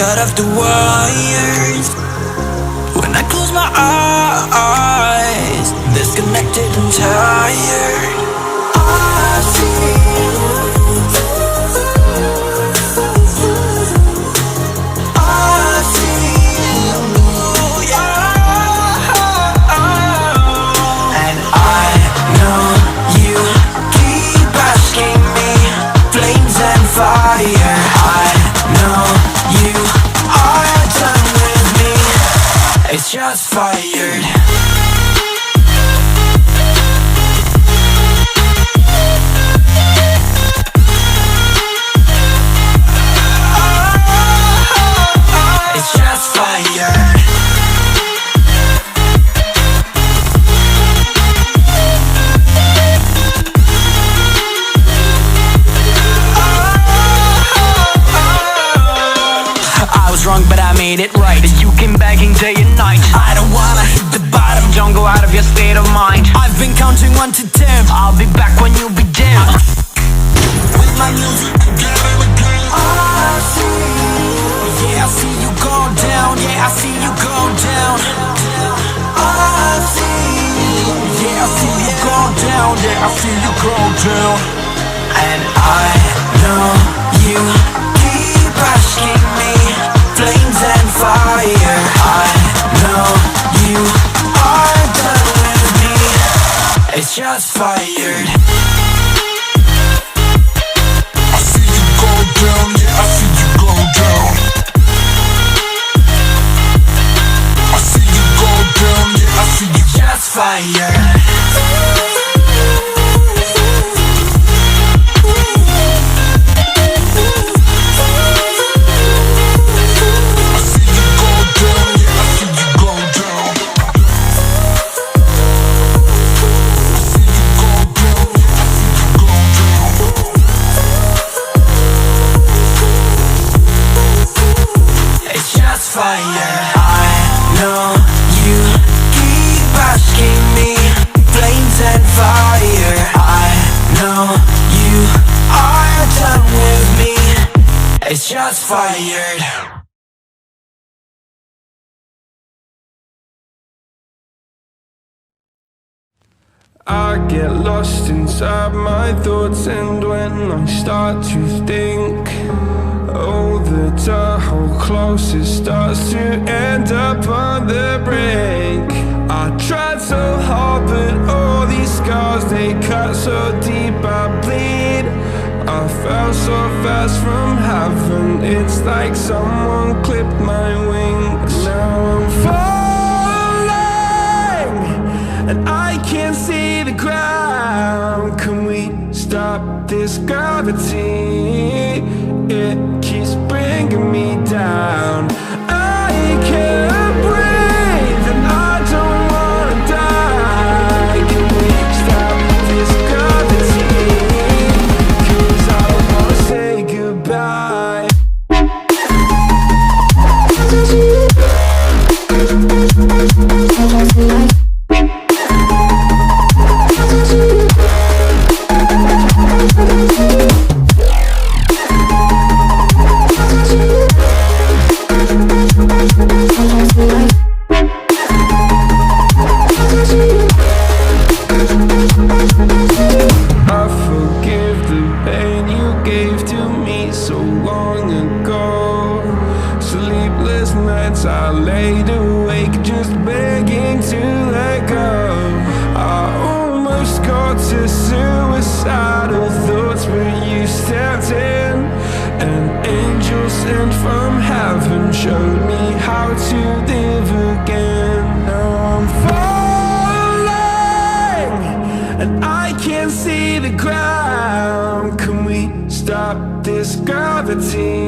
cut off the wires. When I close my eyes, disconnected and tired. I see fire. I know you are done with me. It's just fired. It's just fired. Wrong, but I made it right. You came begging day and night. I don't wanna hit the bottom. Don't go out of your state of mind. I've been counting 1 to 10. I'll be back when you be dim. With my music again and again. I see, yeah, I see you go down. Yeah, I see you go down. I see, yeah, I see you go down. Yeah, I see you go down. And I know you keep asking me. Flames and fire. I know you are done with me. It's just fired. I see you go down, yeah, I see you go down. I see you go down, yeah, I see you just fired. Just fired. I get lost inside my thoughts, and when I start to think, oh, the door close, it starts to end up on the brink. I tried so hard, but all these scars, they cut so deep, I bleed. I fell so fast from heaven, it's like someone clipped my wings. Now I'm falling, and I can't see the ground. Can we stop this gravity? It keeps bringing me down. I can't breathe, and I don't wanna die. Can we stop this gravity? Say goodbye. I laid awake just begging to let go. I almost got to suicidal thoughts, but you stepped in. An angel sent from heaven showed me how to live again. Now I'm falling, and I can't see the ground. Can we stop this gravity?